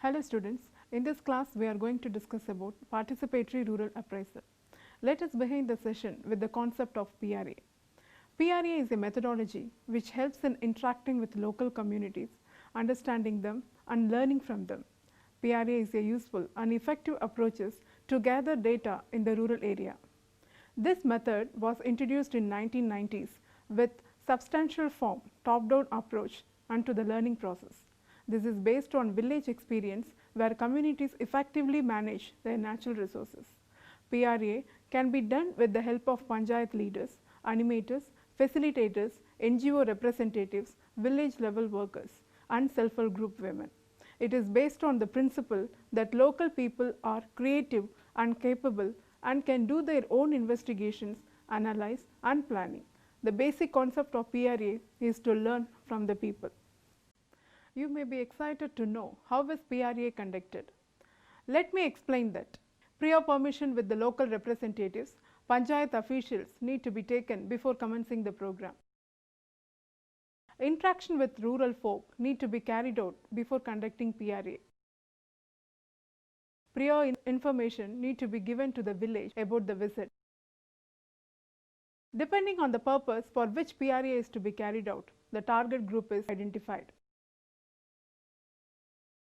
Hello students, in this class we are going to discuss about participatory rural appraisal. Let us begin the session with the concept of PRA. PRA is a methodology which helps in interacting with local communities, understanding them and learning from them. PRA is a useful and effective approaches to gather data in the rural area. This method was introduced in 1990s with substantial form top-down approach onto the learning process. This is based on village experience where communities effectively manage their natural resources. PRA can be done with the help of panchayat leaders, animators, facilitators, NGO representatives, village level workers and self-help group women. It is based on the principle that local people are creative and capable and can do their own investigations, analyze and planning. The basic concept of PRA is to learn from the people. You may be excited to know how is PRA conducted. Let me explain that. Prior permission with the local representatives, panchayat officials need to be taken before commencing the program. Interaction with rural folk need to be carried out before conducting PRA. Prior information need to be given to the village about the visit. Depending on the purpose for which PRA is to be carried out, the target group is identified.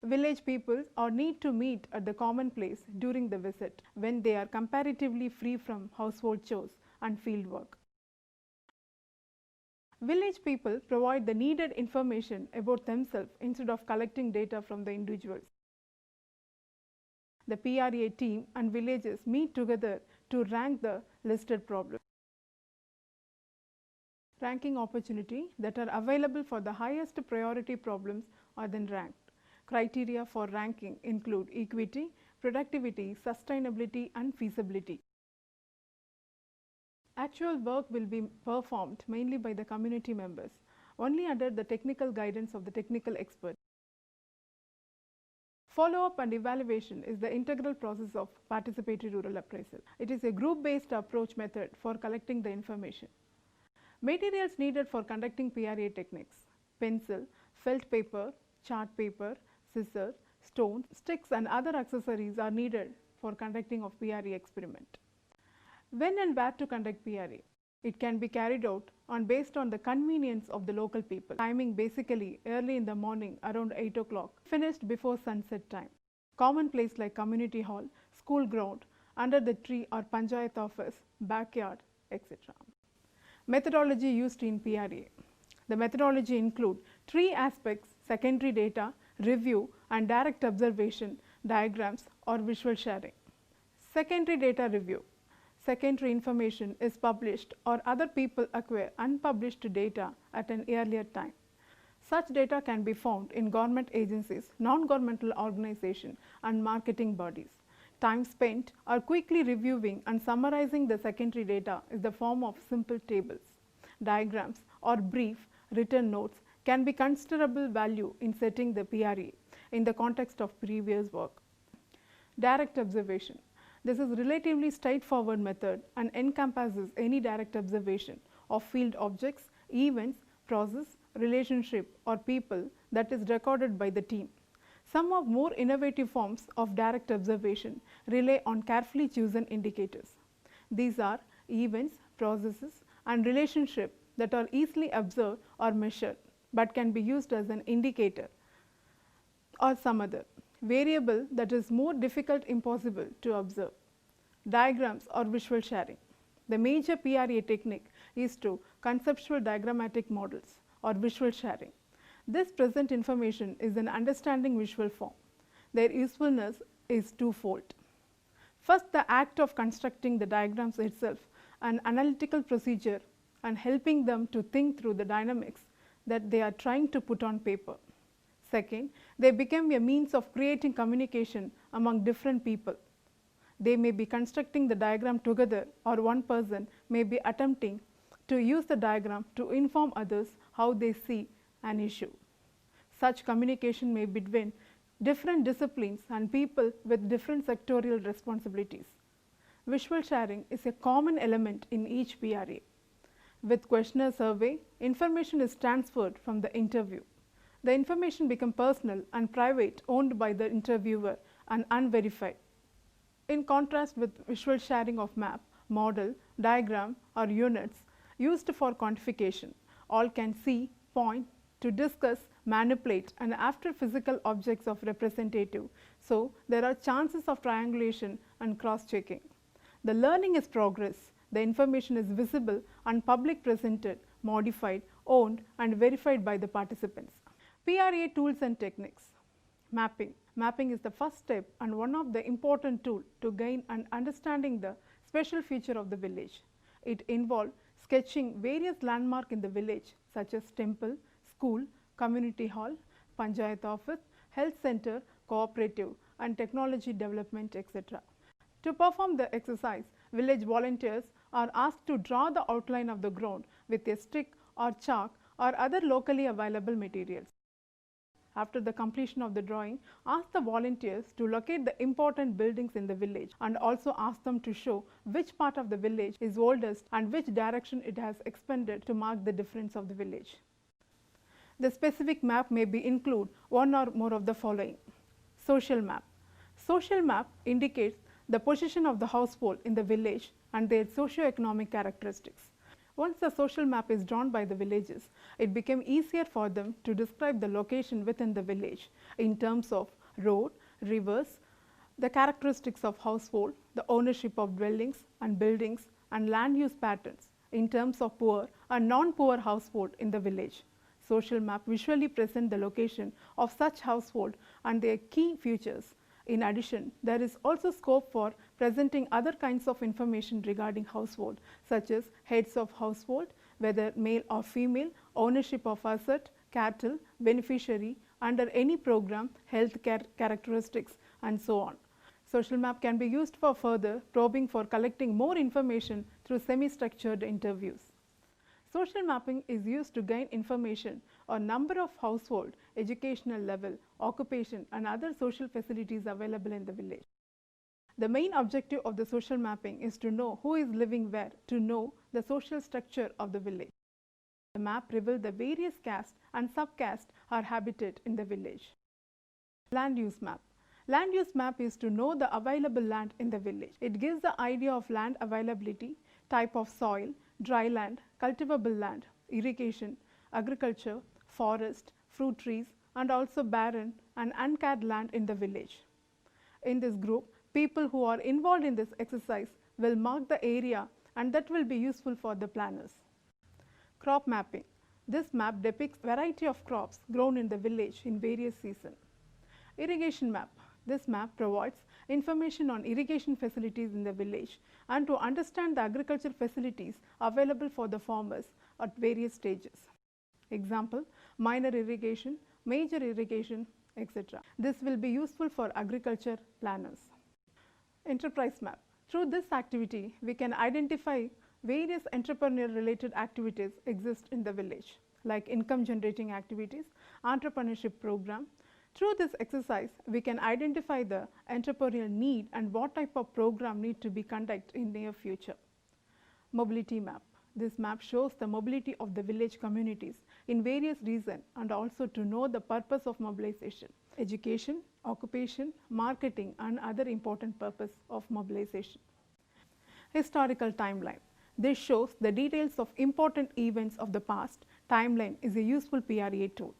Village people or need to meet at the common place during the visit when they are comparatively free from household chores and field work. Village people provide the needed information about themselves instead of collecting data from the individuals. The PRA team and villages meet together to rank the listed problems. Ranking opportunity that are available for the highest priority problems are then ranked. Criteria for ranking include equity, productivity, sustainability and feasibility. Actual work will be performed mainly by the community members, only under the technical guidance of the technical expert. Follow-up and evaluation is the integral process of participatory rural appraisal. It is a group-based approach method for collecting the information. Materials needed for conducting PRA techniques: pencil, felt paper, chart paper, scissors, stones, sticks and other accessories are needed for conducting of PRA experiment. When and where to conduct PRA? It can be carried out based on the convenience of the local people. Timing basically early in the morning around 8 o'clock, finished before sunset time. Common place like community hall, school ground, under the tree or panchayat office, backyard, etc. Methodology used in PRA. The methodology include three aspects: secondary data, review and direct observation, diagrams or visual sharing. Secondary data review. Secondary information is published or other people acquire unpublished data at an earlier time. Such data can be found in government agencies, non-governmental organizations and marketing bodies. Time spent or quickly reviewing and summarizing the secondary data is the form of simple tables. Diagrams or brief written notes can be considerable value in setting the PRA in the context of previous work. Direct observation. This is relatively straightforward method and encompasses any direct observation of field objects, events, process, relationship or people that is recorded by the team. Some of more innovative forms of direct observation rely on carefully chosen indicators. These are events, processes and relationship that are easily observed or measured, but can be used as an indicator or some other variable that is more difficult impossible to observe. Diagrams or visual sharing. The major PRA technique is to conceptual diagrammatic models or visual sharing. This present information is an understanding visual form. Their usefulness is twofold. First, the act of constructing the diagrams itself, an analytical procedure and helping them to think through the dynamics that they are trying to put on paper. Second, they become a means of creating communication among different people. They may be constructing the diagram together or one person may be attempting to use the diagram to inform others how they see an issue. Such communication may be between different disciplines and people with different sectorial responsibilities. Visual sharing is a common element in each PRA. With questionnaire survey, information is transferred from the interview. The information becomes personal and private, owned by the interviewer and unverified. In contrast with visual sharing of map, model, diagram or units used for quantification, all can see, point, to discuss, manipulate and after physical objects of representative. So, there are chances of triangulation and cross checking. The learning is progress. The information is visible and public presented, modified, owned and verified by the participants. PRA tools and techniques. Mapping. Mapping is the first step and one of the important tools to gain an understanding the special feature of the village. It involves sketching various landmarks in the village such as temple, school, community hall, panchayat office, health center, cooperative and technology development, etc. To perform the exercise, village volunteers are asked to draw the outline of the ground with a stick or chalk or other locally available materials. After the completion of the drawing, ask the volunteers to locate the important buildings in the village and also ask them to show which part of the village is oldest and which direction it has expanded to mark the difference of the village. The specific map may be include one or more of the following. Social map. Social map indicates the position of the household in the village and their socio-economic characteristics. Once the social map is drawn by the villages, it became easier for them to describe the location within the village in terms of road, rivers, the characteristics of household, the ownership of dwellings and buildings and land use patterns in terms of poor and non-poor household in the village. Social map visually present the location of such household and their key features. In addition, there is also scope for presenting other kinds of information regarding household such as heads of household, whether male or female, ownership of asset, cattle, beneficiary, under any program, health care characteristics and so on. Social map can be used for further probing for collecting more information through semi-structured interviews. Social mapping is used to gain information on number of household, educational level, occupation and other social facilities available in the village. The main objective of the social mapping is to know who is living where, to know the social structure of the village. The map reveals the various castes and subcastes are habited in the village. Land use map. Land use map is to know the available land in the village. It gives the idea of land availability, type of soil, dry land, cultivable land, irrigation, agriculture, forest, fruit trees and also barren and uncared land in the village. In this group, people who are involved in this exercise will mark the area and that will be useful for the planners. Crop mapping. This map depicts variety of crops grown in the village in various seasons. Irrigation map. This map provides information on irrigation facilities in the village and to understand the agricultural facilities available for the farmers at various stages. Example, minor irrigation, major irrigation, etc. This will be useful for agriculture planners. Enterprise map. Through this activity, we can identify various entrepreneurial related activities exist in the village, like income generating activities, entrepreneurship program. Through this exercise, we can identify the entrepreneurial need and what type of program need to be conducted in near future. Mobility map. This map shows the mobility of the village communities in various regions and also to know the purpose of mobilization, education, occupation, marketing and other important purpose of mobilization. Historical timeline. This shows the details of important events of the past. Timeline is a useful PRA tool.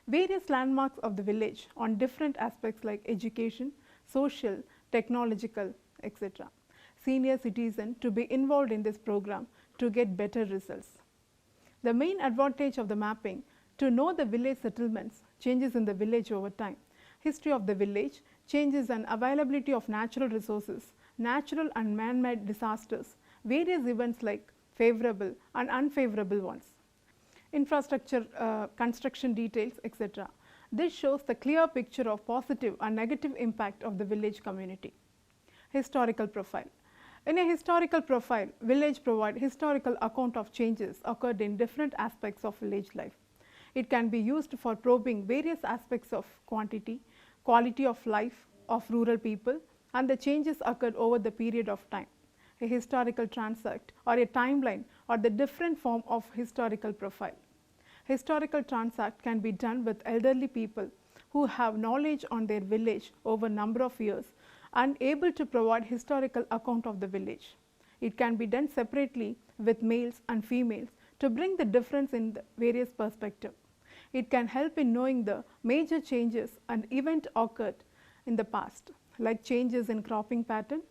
Various landmarks of the village on different aspects like education, social, technological, etc. Senior citizen to be involved in this program to get better results. The main advantage of the mapping to know the village settlements, changes in the village over time, history of the village, changes and availability of natural resources, natural and man-made disasters, various events like favorable and unfavorable ones. Infrastructure construction details, etc. This shows the clear picture of positive and negative impact of the village community. Historical profile. In a historical profile, village provide historical account of changes occurred in different aspects of village life. It can be used for probing various aspects of quantity, quality of life of rural people and the changes occurred over the period of time. A historical transect or a timeline or the different form of historical profile. historical transact can be done with elderly people who have knowledge on their village over a number of years and able to provide historical account of the village. It can be done separately with males and females to bring the difference in the various perspectives. It can help in knowing the major changes and event occurred in the past, like changes in cropping pattern,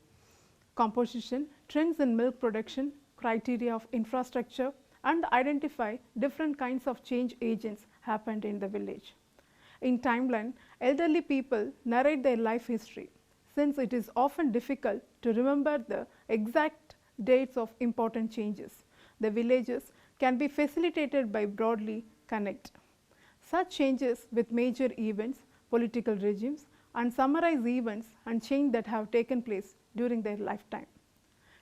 composition, trends in milk production, criteria of infrastructure, and identify different kinds of change agents happened in the village. In timeline, elderly people narrate their life history. Since it is often difficult to remember the exact dates of important changes, the villages can be facilitated by broadly connect such changes with major events, political regimes, and summarize events and change that have taken place during their lifetime.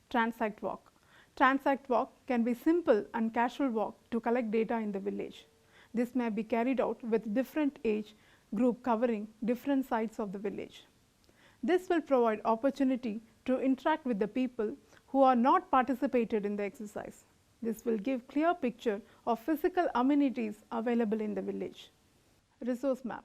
Transact walk. Transact walk can be simple and casual walk to collect data in the village. This may be carried out with different age group covering different sides of the village. This will provide opportunity to interact with the people who are not participated in the exercise. This will give clear picture of physical amenities available in the village. Resource map.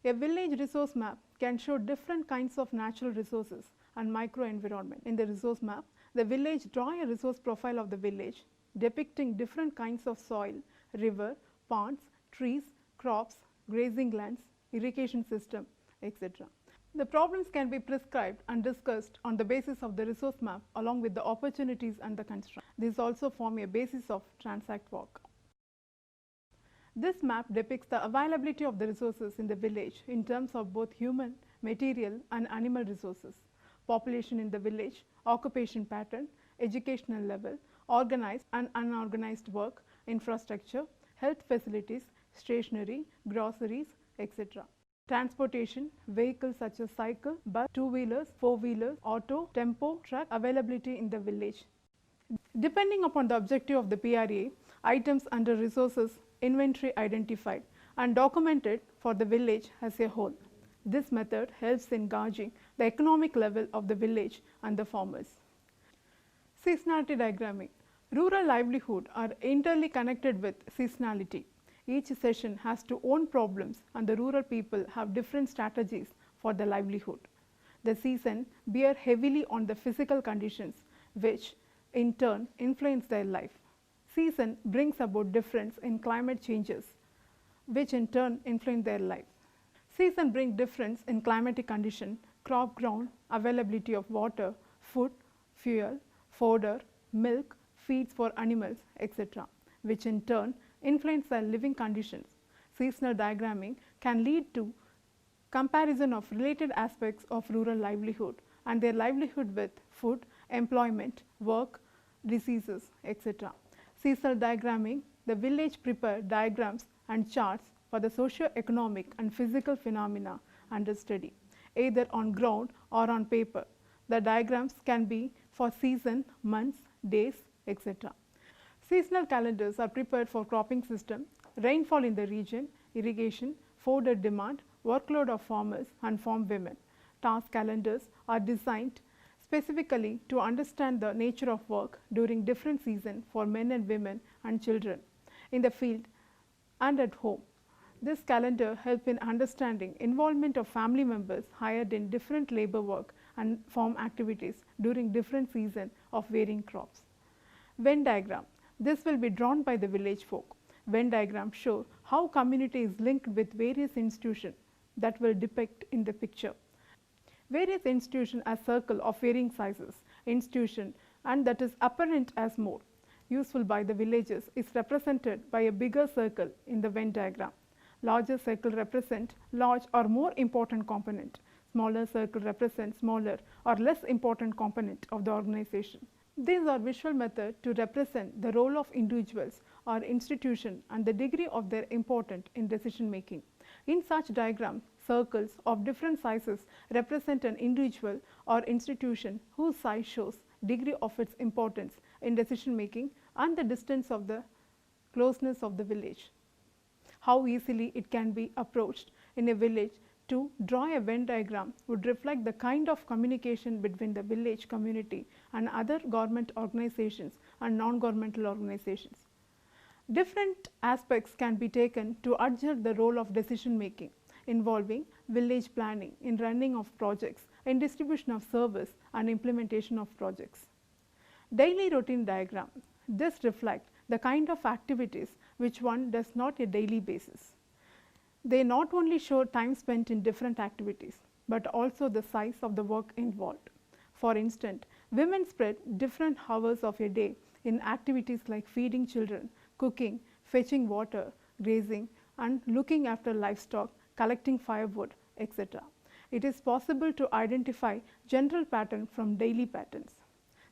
A village resource map can show different kinds of natural resources and microenvironment. In the resource map, the village draw a resource profile of the village depicting different kinds of soil, river, ponds, trees, crops, grazing lands, irrigation system, etc. The problems can be prescribed and discussed on the basis of the resource map along with the opportunities and the constraints. These also form a basis of transact walk. This map depicts the availability of the resources in the village in terms of both human, material and animal resources, population in the village, occupation pattern, educational level, organized and unorganized work, infrastructure, health facilities, stationery, groceries, etc. Transportation, vehicles such as cycle, bus, two-wheelers, four-wheelers, auto, tempo, truck availability in the village. Depending upon the objective of the PRA, items under resources inventory identified and documented for the village as a whole. This method helps in gauging the economic level of the village and the farmers. Seasonality diagramming. Rural livelihood are entirely connected with seasonality. Each session has its own problems and the rural people have different strategies for the livelihood. The season bear heavily on the physical conditions which in turn influence their life. Season brings about difference in climate changes which in turn influence their life. Season bring difference in climatic condition, crop ground, availability of water, food, fuel, fodder, milk, feeds for animals, etc., which in turn influence their living conditions. Seasonal diagramming can lead to comparison of related aspects of rural livelihood and their livelihood with food, employment, work, diseases, etc. Seasonal diagramming, the village prepare diagrams and charts for the socio-economic and physical phenomena under study, either on ground or on paper. The diagrams can be for season, months, days, etc. Seasonal calendars are prepared for cropping system, rainfall in the region, irrigation, fodder demand, workload of farmers and farm women. Task calendars are designed specifically to understand the nature of work during different seasons for men and women and children in the field and at home. This calendar helps in understanding involvement of family members hired in different labor work and farm activities during different seasons of varying crops. Venn diagram. This will be drawn by the village folk. Venn diagram show how community is linked with various institutions that will depict in the picture. Various institutions are circle of varying sizes, institution and that is apparent as more useful by the villagers is represented by a bigger circle in the Venn diagram. Larger circle represent large or more important component. Smaller circle represents smaller or less important component of the organization. These are visual methods to represent the role of individuals or institution and the degree of their importance in decision making. In such diagram, circles of different sizes represent an individual or institution whose size shows degree of its importance in decision making and the distance of the closeness of the village. How easily it can be approached in a village to draw a Venn diagram would reflect the kind of communication between the village community and other government organizations and non-governmental organizations. Different aspects can be taken to adjust the role of decision making involving village planning in running of projects, in distribution of service and implementation of projects. Daily routine diagram. This reflects the kind of activities which one does not a daily basis. They not only show time spent in different activities, but also the size of the work involved. For instance, women spread different hours of a day in activities like feeding children, cooking, fetching water, grazing and looking after livestock, collecting firewood, etc. It is possible to identify general pattern from daily patterns.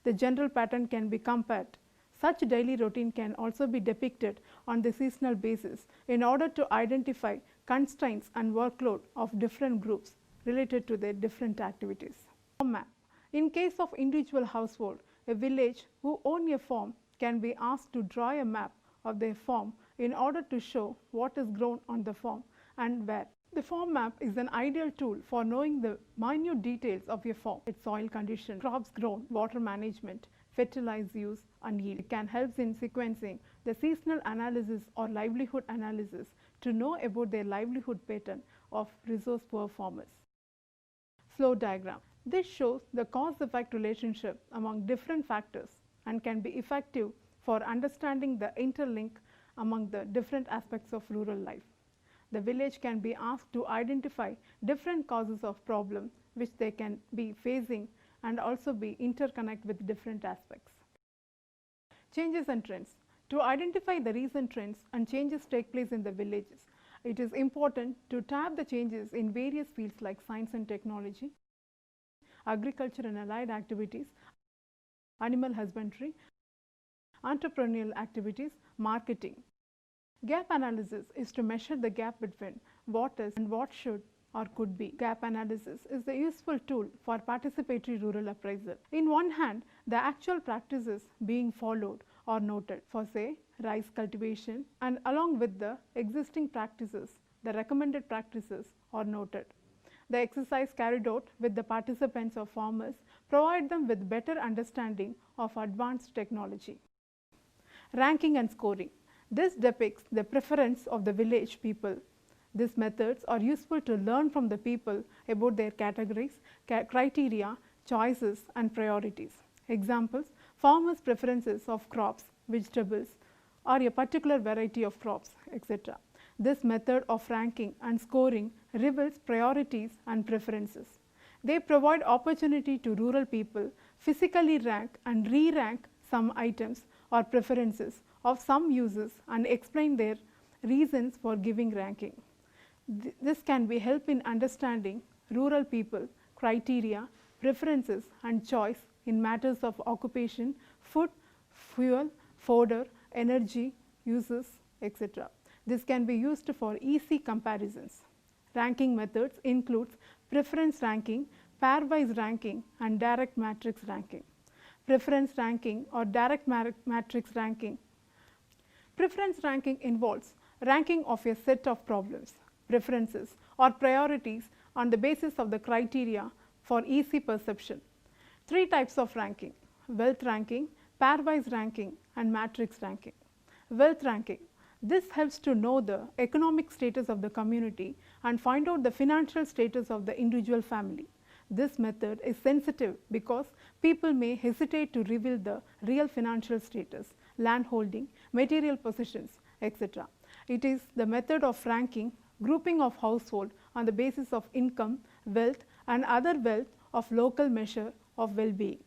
The general pattern can be compared. Such daily routine can also be depicted on the seasonal basis in order to identify constraints and workload of different groups related to their different activities. Farm map. In case of individual household, a village who own a farm can be asked to draw a map of their farm in order to show what is grown on the farm and where. The farm map is an ideal tool for knowing the minute details of your farm, its soil condition, crops grown, water management, fertilizer use and yield. It can help in sequencing the seasonal analysis or livelihood analysis to know about their livelihood pattern of resource poor farmers. Flow diagram. This shows the cause-effect relationship among different factors and can be effective for understanding the interlink among the different aspects of rural life. The village can be asked to identify different causes of problem which they can be facing and also be interconnect with different aspects. Changes and trends. To identify the recent trends and changes take place in the villages, it is important to tap the changes in various fields like science and technology, agriculture and allied activities, animal husbandry, entrepreneurial activities, marketing. Gap analysis is to measure the gap between what is and what should or could be. Gap analysis is a useful tool for participatory rural appraisal. In one hand, the actual practices being followed or noted for say rice cultivation, and along with the existing practices, the recommended practices are noted. The exercise carried out with the participants or farmers provide them with better understanding of advanced technology. Ranking and scoring. This depicts the preference of the village people. These methods are useful to learn from the people about their categories, criteria, choices and priorities. Examples: farmers' preferences of crops, vegetables or a particular variety of crops, etc. This method of ranking and scoring reveals priorities and preferences. They provide opportunity to rural people physically rank and re-rank some items or preferences of some uses and explain their reasons for giving ranking. This can be help in understanding rural people, criteria, preferences and choice in matters of occupation, food, fuel, fodder, energy, uses, etc. This can be used for easy comparisons. Ranking methods includes preference ranking, pairwise ranking and direct matrix ranking. Preference ranking or direct matrix ranking. Preference ranking involves ranking of a set of problems, preferences or priorities on the basis of the criteria for easy perception. Three types of ranking: wealth ranking, pairwise ranking and matrix ranking. Wealth ranking. This helps to know the economic status of the community and find out the financial status of the individual family. This method is sensitive because people may hesitate to reveal the real financial status, land holding, material possessions, etc. It is the method of ranking, grouping of household on the basis of income, wealth and other wealth of local measure of well-being.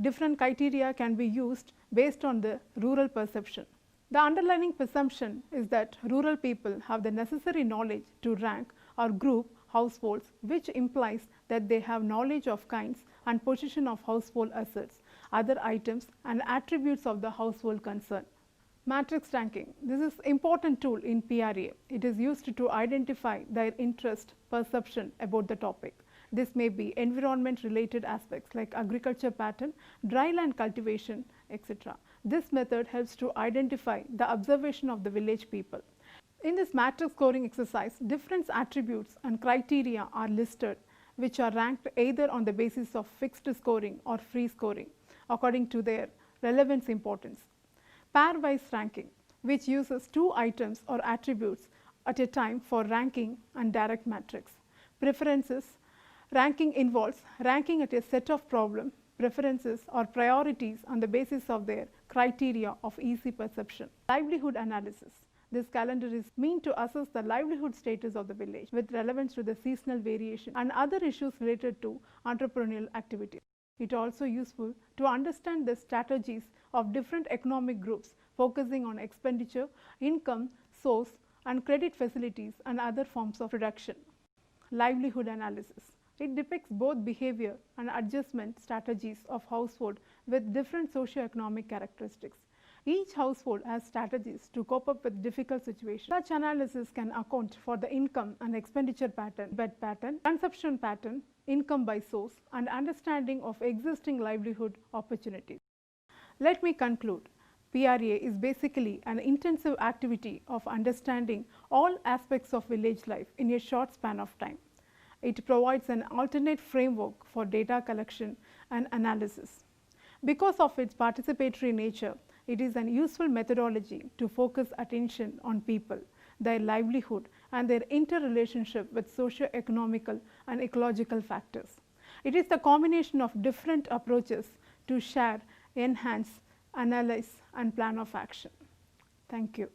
Different criteria can be used based on the rural perception. The underlying presumption is that rural people have the necessary knowledge to rank or group households, which implies that they have knowledge of kinds and position of household assets, other items and attributes of the household concern. Matrix ranking. This is important tool in PRA. It is used to identify their interest, perception about the topic. This may be environment related aspects like agriculture pattern, dry land cultivation, etc. This method helps to identify the observation of the village people. In this matrix scoring exercise, different attributes and criteria are listed which are ranked either on the basis of fixed scoring or free scoring according to their relevance importance. Pairwise ranking. which uses two items or attributes at a time for ranking and direct matrix. Preferences. Ranking involves ranking at a set of problem preferences or priorities on the basis of their criteria of easy perception. Livelihood analysis. This calendar is meant to assess the livelihood status of the village with relevance to the seasonal variation and other issues related to entrepreneurial activities. It is also useful to understand the strategies of different economic groups focusing on expenditure, income, source and credit facilities and other forms of production. Livelihood analysis. It depicts both behavior and adjustment strategies of household with different socio-economic characteristics. Each household has strategies to cope up with difficult situations. Such analysis can account for the income and expenditure pattern, bed pattern, consumption pattern, income by source, and understanding of existing livelihood opportunities. Let me conclude. PRA is basically an intensive activity of understanding all aspects of village life in a short span of time. It provides an alternate framework for data collection and analysis. Because of its participatory nature, it is an useful methodology to focus attention on people, their livelihood and their interrelationship with socio-economical and ecological factors. It is the combination of different approaches to share, enhance, analyze and plan of action. Thank you.